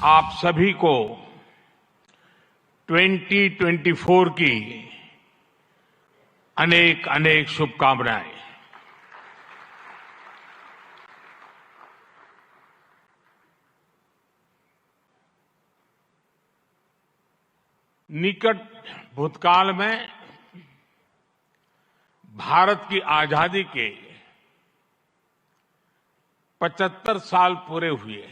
आप सभी को 2024 की अनेक अनेक शुभकामनाएं। निकट भूतकाल में भारत की आजादी के 75 साल पूरे हुए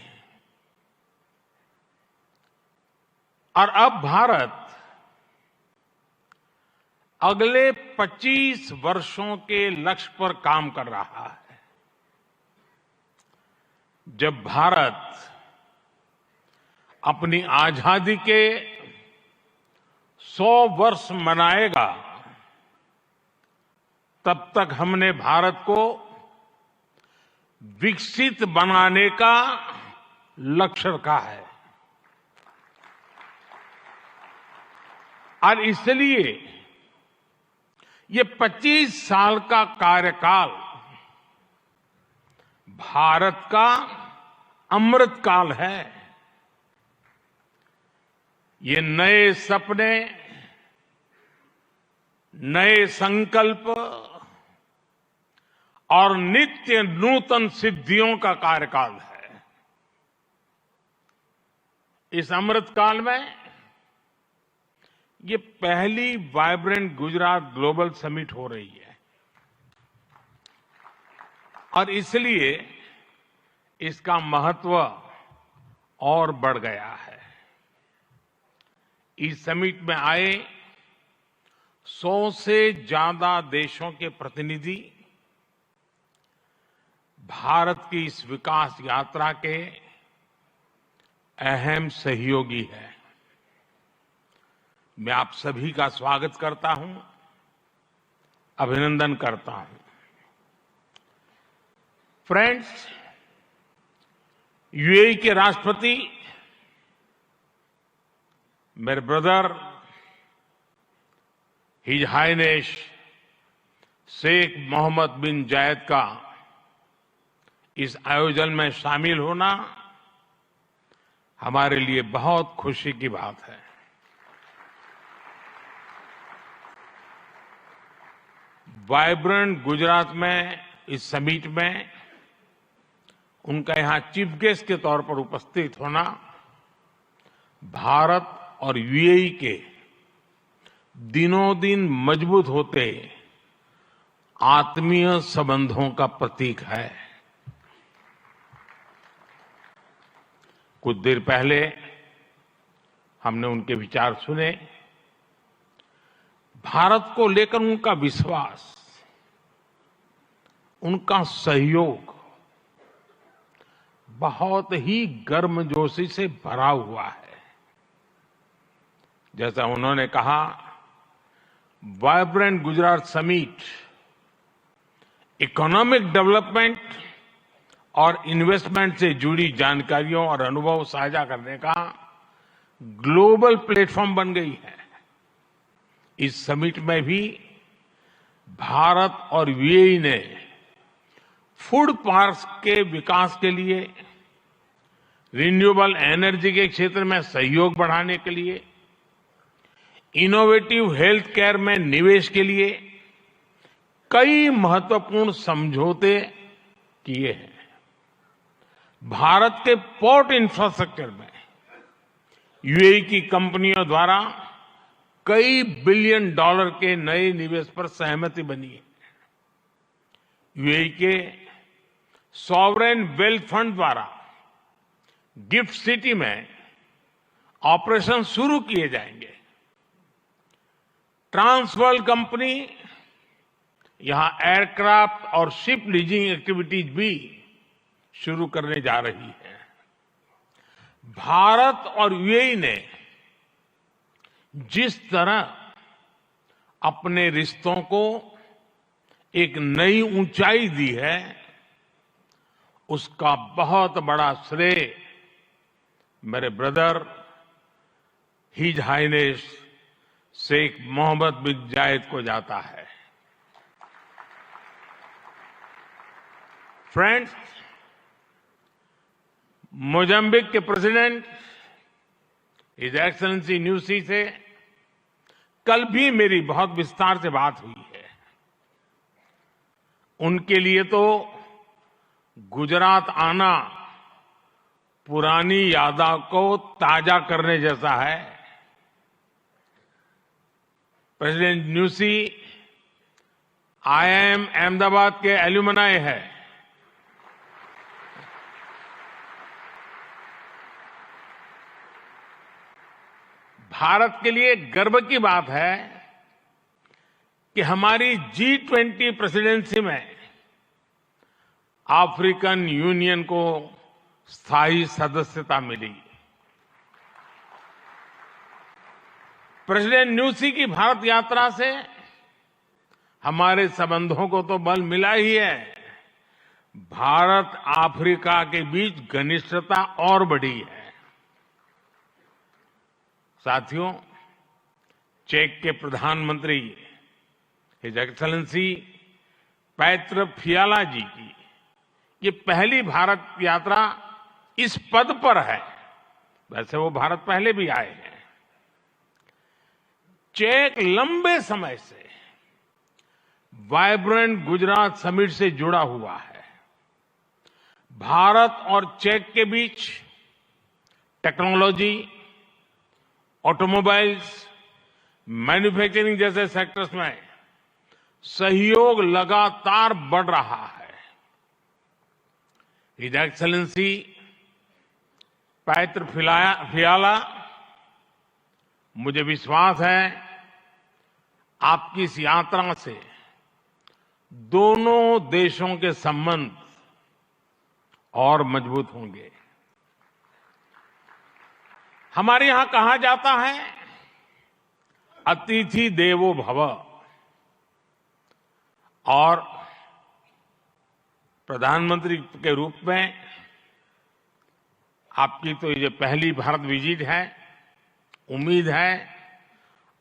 और अब भारत अगले 25 वर्षों के लक्ष्य पर काम कर रहा है। जब भारत अपनी आजादी के 100 वर्ष मनाएगा, तब तक हमने भारत को विकसित बनाने का लक्ष्य रखा है और इसलिए ये 25 साल का कार्यकाल भारत का अमृत काल है। ये नए सपने, नए संकल्प और नित्य नूतन सिद्धियों का कार्यकाल है। इस अमृत काल में ये पहली वाइब्रेंट गुजरात ग्लोबल समिट हो रही है और इसलिए इसका महत्व और बढ़ गया है। इस समिट में आए 100 से ज्यादा देशों के प्रतिनिधि भारत की इस विकास यात्रा के अहम सहयोगी हैं। मैं आप सभी का स्वागत करता हूं, अभिनंदन करता हूं। फ्रेंड्स, यूएई के राष्ट्रपति मेरे brother His Highness Sheikh Mohamed bin Zayed का इस आयोजन में शामिल होना हमारे लिए बहुत खुशी की बात है। वाइब्रेंट गुजरात में इस समिट में उनका यहां चीफ गेस्ट के तौर पर उपस्थित होना भारत और यूएई के दिनों दिन मजबूत होते आत्मीय संबंधों का प्रतीक है। कुछ देर पहले हमने उनके विचार सुने। भारत को लेकर उनका विश्वास, उनका सहयोग बहुत ही गर्मजोशी से भरा हुआ है। जैसा उन्होंने कहा, vibrant Gujarat summit economic development और इन्वेस्टमेंट से जुड़ी जानकारियों और अनुभव साझा करने का ग्लोबल प्लेटफॉर्म बन गई है। इस समिट में भी भारत और यूएई ने फूड पार्क्स के विकास के लिए, रिन्यूएबल एनर्जी के क्षेत्र में सहयोग बढ़ाने के लिए, इनोवेटिव हेल्थ केयर में निवेश के लिए कई महत्वपूर्ण समझौते किए हैं। भारत के पोर्ट इंफ्रास्ट्रक्चर में यूएई की कंपनियों द्वारा कई बिलियन डॉलर के नए निवेश पर सहमति बनी है। यूएई के सॉवरेन वेल्थ फंड द्वारा गिफ्ट सिटी में ऑपरेशन शुरू किए जाएंगे। ट्रांसवर्ल्ड कंपनी यहां एयरक्राफ्ट और शिप लीजिंग एक्टिविटीज भी शुरू करने जा रही है। भारत और यूएई ने जिस तरह अपने रिश्तों को एक नई ऊंचाई दी है, उसका बहुत बड़ा श्रेय मेरे brother His Highness Sheikh Mohamed bin Zayed को जाता है। फ्रेंड्स, मोजाम्बिक के प्रेसिडेंट हिज एक्सेलेंसी न्यूसी से कल भी मेरी बहुत विस्तार से बात हुई है। उनके लिए तो गुजरात आना पुरानी यादों को ताजा करने जैसा है। प्रेसिडेंट न्यूसी आईआईएम अहमदाबाद के एल्यूमनाई है। भारत के लिए गर्व की बात है कि हमारी G20 प्रेसिडेंसी में अफ्रीकन यूनियन को स्थायी सदस्यता मिली। प्रेसिडेंट न्यूसी की भारत यात्रा से हमारे संबंधों को तो बल मिला ही है, भारत अफ्रीका के बीच घनिष्ठता और बढ़ी है। साथियों, चेक के प्रधानमंत्री हिज एक्सेलेंसी पैत्र फियाला जी की ये पहली भारत यात्रा इस पद पर है। वैसे वो भारत पहले भी आए हैं। चेक लंबे समय से वाइब्रेंट गुजरात समिट से जुड़ा हुआ है। भारत और चेक के बीच टेक्नोलॉजी, ऑटोमोबाइल्स, मैन्युफैक्चरिंग जैसे सेक्टर्स में सहयोग लगातार बढ़ रहा है। हिज एक्सेलेंसी पैत्र फियाला, मुझे विश्वास है आपकी इस यात्रा से दोनों देशों के संबंध और मजबूत होंगे। हमारे यहां कहा जाता है अतिथि देवो भव, और प्रधानमंत्री के रूप में आपकी तो ये पहली भारत विजिट है। उम्मीद है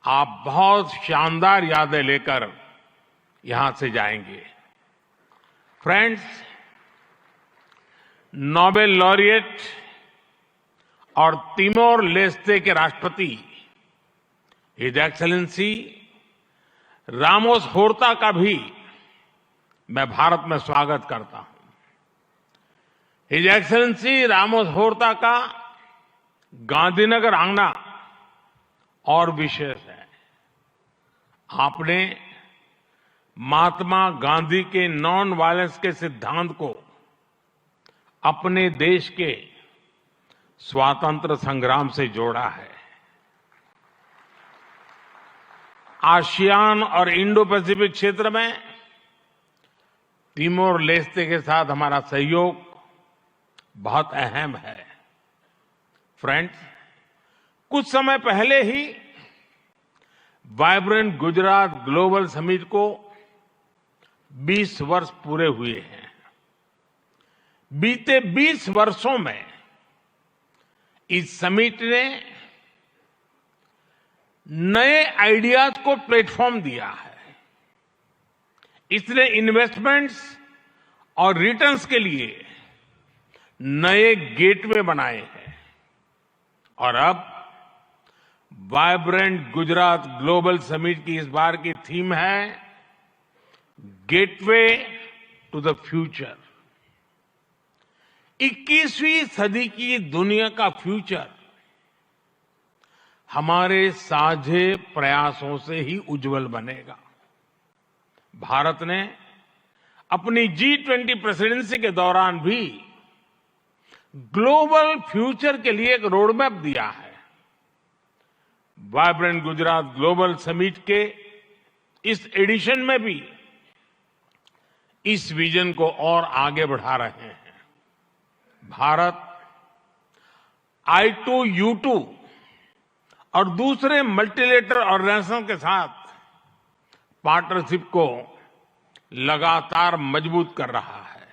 आप बहुत शानदार यादें लेकर यहां से जाएंगे। फ्रेंड्स, नोबेल लॉरिएट और तिमोर लेस्ते के राष्ट्रपति हिज एक्सेलेंसी रामोस होर्ता का भी मैं भारत में स्वागत करता हूं। हिज एक्सेलेंसी रामोस होर्ता का गांधीनगर आना और विशेष है। आपने महात्मा गांधी के नॉन वायलेंस के सिद्धांत को अपने देश के स्वातंत्र संग्राम से जोड़ा है। आसियान और इंडो पैसिफिक क्षेत्र में तिमोर लेस्ते के साथ हमारा सहयोग बहुत अहम है। फ्रेंड्स, कुछ समय पहले ही वाइब्रेंट गुजरात ग्लोबल समिट को 20 वर्ष पूरे हुए हैं। बीते 20 वर्षों में इस समिट ने नए आइडियाज को प्लेटफॉर्म दिया है। इसने इन्वेस्टमेंट्स और रिटर्न्स के लिए नए गेटवे बनाए हैं। और अब वाइब्रेंट गुजरात ग्लोबल समिट की इस बार की थीम है गेटवे टू द फ्यूचर। 21वीं सदी की दुनिया का फ्यूचर हमारे साझे प्रयासों से ही उज्जवल बनेगा। भारत ने अपनी G20 प्रेसिडेंसी के दौरान भी ग्लोबल फ्यूचर के लिए एक रोडमैप दिया है। वाइब्रेंट गुजरात ग्लोबल समिट के इस एडिशन में भी इस विजन को और आगे बढ़ा रहे हैं। भारत I2U2 और दूसरे मल्टीलेटरल ऑर्गेनाइजेशन के साथ पार्टनरशिप को लगातार मजबूत कर रहा है।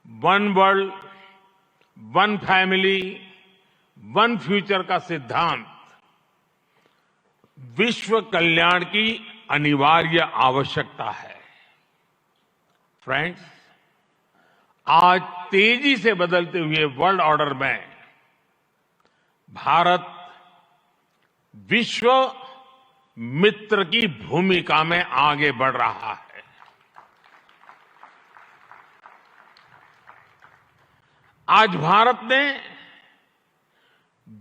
One world, one family, one future का सिद्धांत विश्व कल्याण की अनिवार्य आवश्यकता है। फ्रेंड्स, आज तेजी से बदलते हुए वर्ल्ड ऑर्डर में भारत विश्व मित्र की भूमिका में आगे बढ़ रहा है। आज भारत ने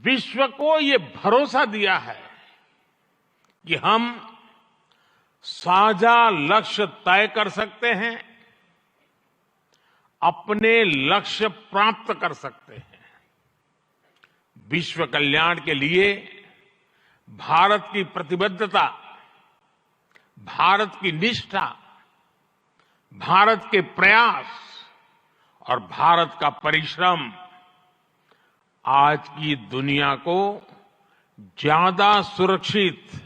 विश्व को ये भरोसा दिया है कि हम साझा लक्ष्य तय कर सकते हैं, अपने लक्ष्य प्राप्त कर सकते हैं। विश्व कल्याण के लिए भारत की प्रतिबद्धता, भारत की निष्ठा, भारत के प्रयास और भारत का परिश्रम आज की दुनिया को ज्यादा सुरक्षित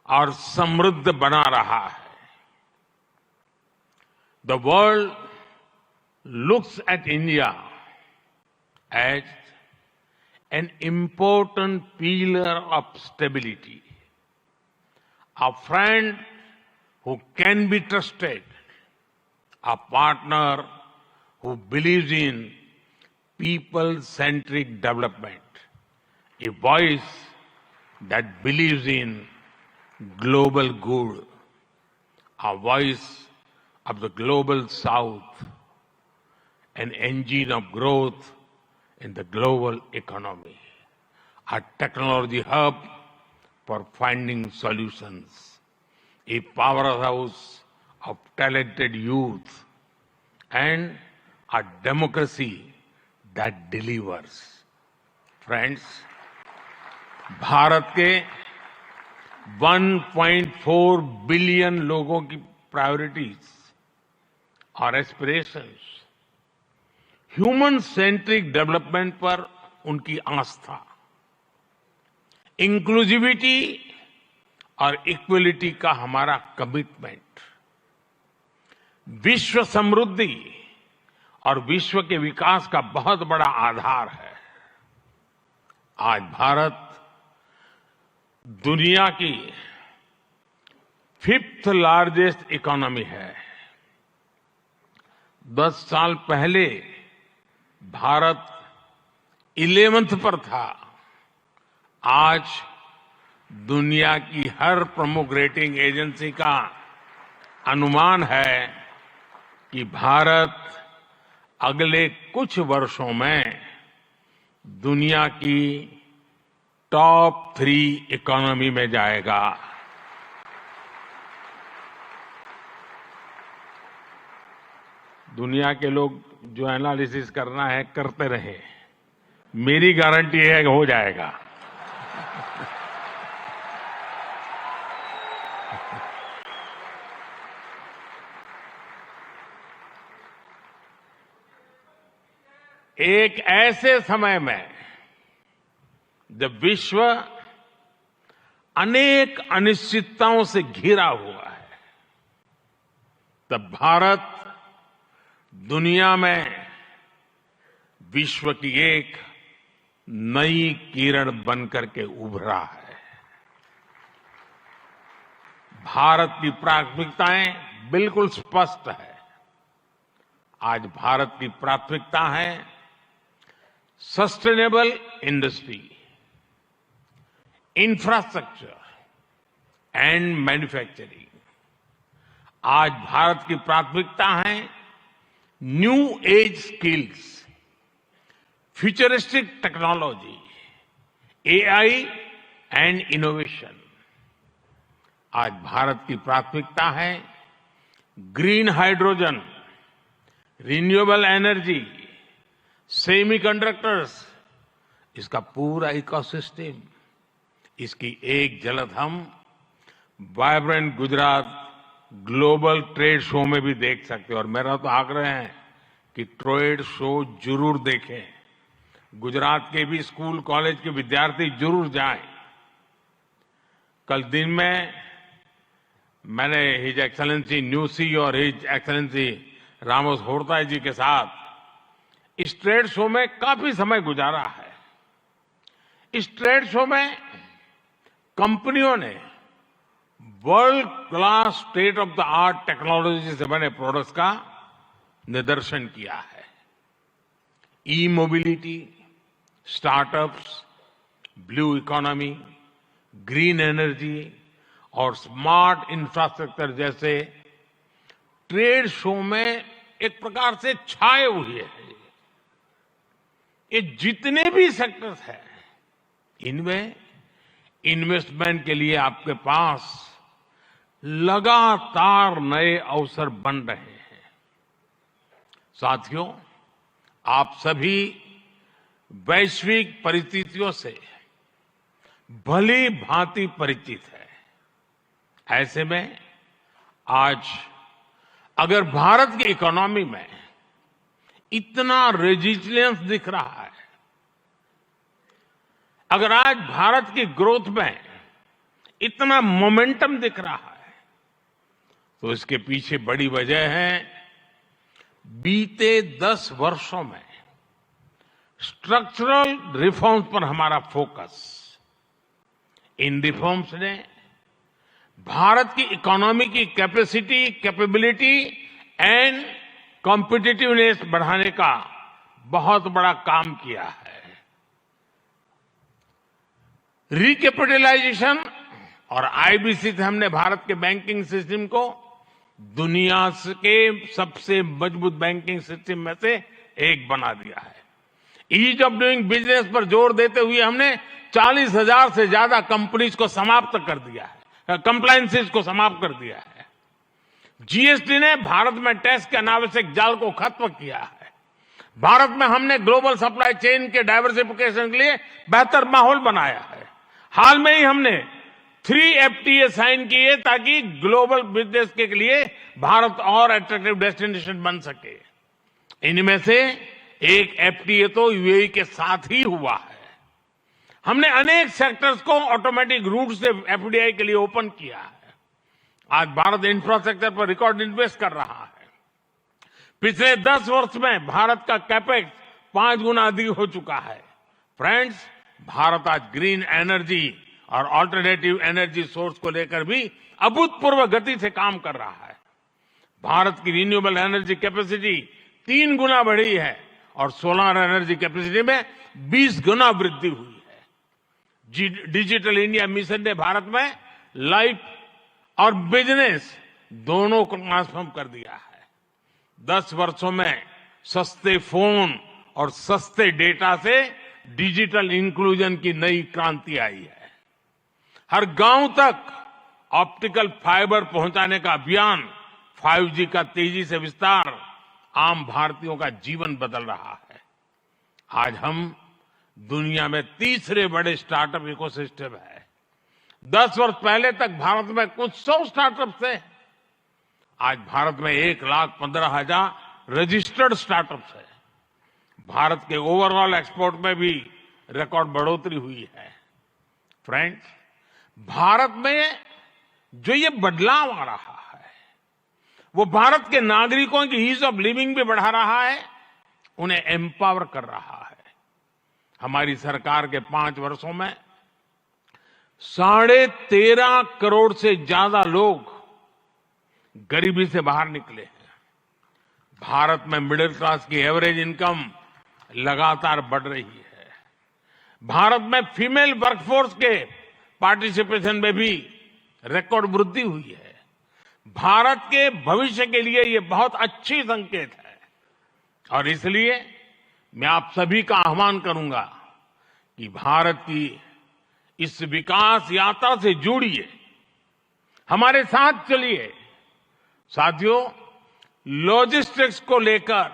और समृद्ध बना रहा है। The world looks at India as an important pillar of stability, a friend who can be trusted, a partner who believes in people-centric development, a voice that believes in global good, a voice of the global South, an engine of growth in the global economy, a technology hub for finding solutions, a powerhouse of talented youth, and a democracy that delivers. Friends, Bharat के 1.4 billion लोगों की priorities और aspirations, human centric development पर उनकी आस्था, inclusivity और equality का हमारा commitment, विश्व समृद्धि और विश्व के विकास का बहुत बड़ा आधार है। आज भारत दुनिया की 5th लार्जेस्ट इकोनॉमी है। 10 साल पहले भारत 11th पर था। आज दुनिया की हर प्रमुख रेटिंग एजेंसी का अनुमान है कि भारत अगले कुछ वर्षों में दुनिया की टॉप 3 इकोनॉमी में जाएगा। दुनिया के लोग जो एनालिसिस करना है करते रहे, मेरी गारंटी है कि हो जाएगा। एक ऐसे समय में जब विश्व अनेक अनिश्चितताओं से घिरा हुआ है, तब भारत दुनिया में विश्व की एक नई किरण बनकर के उभरा है। भारत की प्राथमिकताएं बिल्कुल स्पष्ट है। आज भारत की प्राथमिकता है sustainable industry, infrastructure and manufacturing. आज भारत की प्राथमिकता है new age skills, futuristic technology, AI and innovation. आज भारत की प्राथमिकता है green hydrogen, renewable energy, semiconductors, इसका पूरा इकोसिस्टम। इसकी एक झलक हम vibrant Gujarat global trade show में भी देख सकते हैं। और मेरा तो आग्रह है कि ट्रेड शो जरूर देखें। गुजरात के भी स्कूल कॉलेज के विद्यार्थी जरूर जाएं। कल दिन में मैंने हिज एक्सेलेंसी न्यूसी और हिज एक्सेलेंसी रामोस होर्ताई जी के साथ इस ट्रेड शो में काफी समय गुजारा है। इस ट्रेड शो में कंपनियों ने world class state of the art technology से बने प्रोडक्ट्स का निदर्शन किया है। E mobility, startups, blue economy, green energy और स्मार्ट इंफ्रास्ट्रक्चर जैसे ट्रेड शो में एक प्रकार से छाए हुए हैं। ये जितने भी सेक्टर्स हैं, इनमें इन्वेस्टमेंट के लिए आपके पास लगातार नए अवसर बन रहे हैं। साथियों, आप सभी वैश्विक परिस्थितियों से भली भांति परिचित है। ऐसे में आज अगर भारत की इकोनॉमी में इतना रेजिलियंस दिख रहा है, अगर आज भारत की ग्रोथ में इतना मोमेंटम दिख रहा है, तो इसके पीछे बड़ी वजह है बीते 10 वर्षों में स्ट्रक्चरल रिफॉर्म्स पर हमारा फोकस। इन रिफॉर्म्स ने भारत की इकोनॉमी की कैपेसिटी, कैपेबिलिटी एंड कॉम्पिटिटिवनेस बढ़ाने का बहुत बड़ा काम किया है। रिकैपिटलाइजेशन और आईबीसी से हमने भारत के बैंकिंग सिस्टम को दुनिया के सबसे मजबूत बैंकिंग सिस्टम में से एक बना दिया है। ईज ऑफ डूइंग बिजनेस पर जोर देते हुए हमने 40,000 से ज्यादा कंपनीज को समाप्त कर दिया है, कंप्लायंसेस को समाप्त कर दिया है। जीएसटी ने भारत में टैक्स के अनावश्यक जाल को खत्म किया है। भारत में हमने ग्लोबल सप्लाई चेन के डाइवर्सिफिकेशन के लिए बेहतर माहौल बनाया है। हाल में ही हमने 3 FTA साइन किए ताकि ग्लोबल बिजनेस के लिए भारत और अट्रैक्टिव डेस्टिनेशन बन सके। इनमें से एक FTA तो यूएई के साथ ही हुआ है। हमने अनेक सेक्टर्स को ऑटोमेटिक रूट से FDI के लिए ओपन किया है। आज भारत इंफ्रास्ट्रक्चर पर रिकॉर्ड इन्वेस्ट कर रहा है। पिछले 10 वर्ष में भारत का कैपेक्स 5 गुना अधिक हो चुका है। फ्रेंड्स, भारत आज ग्रीन एनर्जी और ऑल्टरनेटिव एनर्जी सोर्स को लेकर भी अभूतपूर्व गति से काम कर रहा है। भारत की रिन्यूएबल एनर्जी कैपेसिटी 3 गुना बढ़ी है और सोलर एनर्जी कैपेसिटी में 20 गुना वृद्धि हुई है। डिजिटल इंडिया मिशन ने भारत में लाइफ और बिजनेस दोनों को ट्रांसफॉर्म कर दिया है। 10 वर्षों में सस्ते फोन और सस्ते डेटा से डिजिटल इंक्लूजन की नई क्रांति आई है। हर गांव तक ऑप्टिकल फाइबर पहुंचाने का अभियान, 5G का तेजी से विस्तार आम भारतीयों का जीवन बदल रहा है। आज हम दुनिया में तीसरे बड़े स्टार्टअप इकोसिस्टम है। 10 वर्ष पहले तक भारत में कुछ 100 स्टार्टअप थे। आज भारत में 1,15,000 रजिस्टर्ड स्टार्टअप्स है। भारत के ओवरऑल एक्सपोर्ट में भी रिकॉर्ड बढ़ोतरी हुई है। फ्रेंड्स, भारत में जो ये बदलाव आ रहा है, वो भारत के नागरिकों की ईज ऑफ लिविंग भी बढ़ा रहा है, उन्हें एम्पावर कर रहा है। हमारी सरकार के 5 वर्षों में 13.5 करोड़ से ज्यादा लोग गरीबी से बाहर निकले हैं। भारत में मिडिल क्लास की एवरेज इनकम लगातार बढ़ रही है। भारत में फीमेल वर्कफोर्स के पार्टिसिपेशन में भी रिकॉर्ड वृद्धि हुई है। भारत के भविष्य के लिए ये बहुत अच्छी संकेत है और इसलिए मैं आप सभी का आह्वान करूंगा कि भारत की इस विकास यात्रा से जुड़िए, हमारे साथ चलिए। साथियों, लॉजिस्टिक्स को लेकर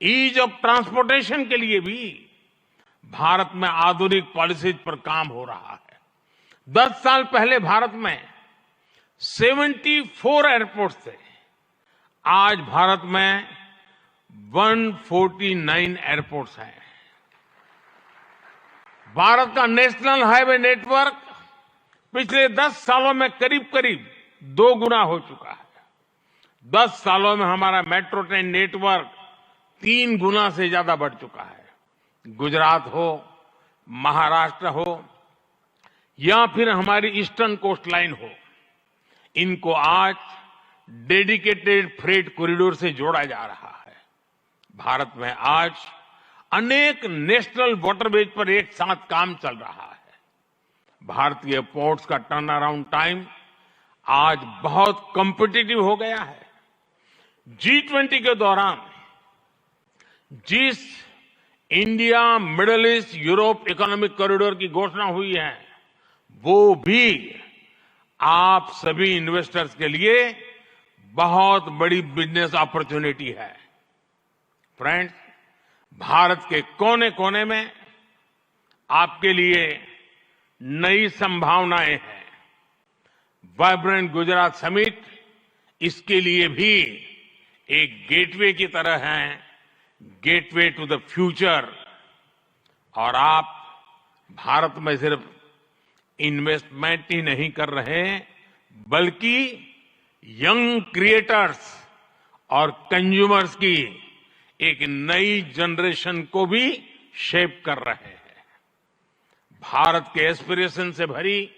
ईज ऑफ ट्रांसपोर्टेशन के लिए भी भारत में आधुनिक पॉलिसीज पर काम हो रहा है। 10 साल पहले भारत में 74 एयरपोर्ट्स थे। आज भारत में 149 एयरपोर्ट्स हैं। भारत का नेशनल हाईवे नेटवर्क पिछले 10 सालों में करीब करीब 2 गुना हो चुका है। 10 सालों में हमारा मेट्रो ट्रेन नेटवर्क 3 गुना से ज्यादा बढ़ चुका है। गुजरात हो, महाराष्ट्र हो या फिर हमारी ईस्टर्न कोस्ट लाइन हो, इनको आज डेडिकेटेड फ्रेट कॉरिडोर से जोड़ा जा रहा है। भारत में आज अनेक नेशनल वाटरवेज पर एक साथ काम चल रहा है। भारतीय पोर्ट्स का टर्न अराउंड टाइम आज बहुत कॉम्पिटिटिव हो गया है। G20 के दौरान जिस India middle east Europe economic corridor की घोषणा हुई है, वो भी आप सभी इन्वेस्टर्स के लिए बहुत बड़ी बिजनेस अपॉर्चुनिटी है। फ्रेंड्स, भारत के कोने कोने में आपके लिए नई संभावनाएं हैं। वाइब्रेंट गुजरात समिट इसके लिए भी एक गेटवे की तरह है, गेटवे टू द फ्यूचर। और आप भारत में सिर्फ इन्वेस्टमेंट ही नहीं कर रहे, बल्कि यंग क्रिएटर्स और कंज्यूमर्स की एक नई जनरेशन को भी शेप कर रहे हैं। भारत के एस्पिरेशन से भरी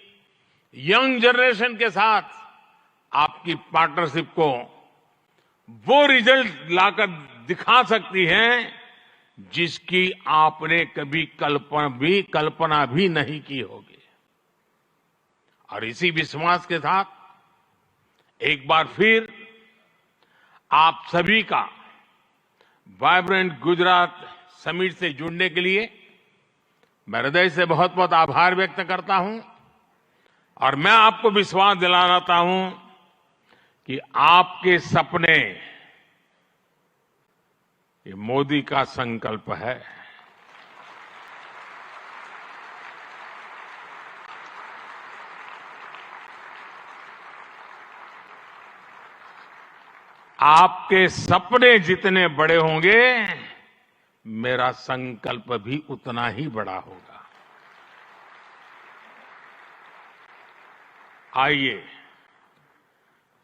यंग जनरेशन के साथ आपकी पार्टनरशिप को वो रिजल्ट लाकर दिखा सकती है जिसकी आपने कभी कल्पना भी नहीं की होगी। और इसी विश्वास के साथ एक बार फिर आप सभी का वाइब्रेंट गुजरात समिट से जुड़ने के लिए मैं हृदय से बहुत बहुत आभार व्यक्त करता हूं। और मैं आपको विश्वास दिलाना चाहता हूं कि आपके सपने ये मोदी का संकल्प है। आपके सपने जितने बड़े होंगे, मेरा संकल्प भी उतना ही बड़ा होगा। आइए,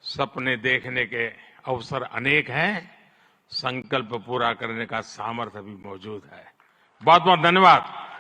सपने देखने के अवसर अनेक हैं, संकल्प पूरा करने का सामर्थ्य भी मौजूद है। बहुत बहुत धन्यवाद।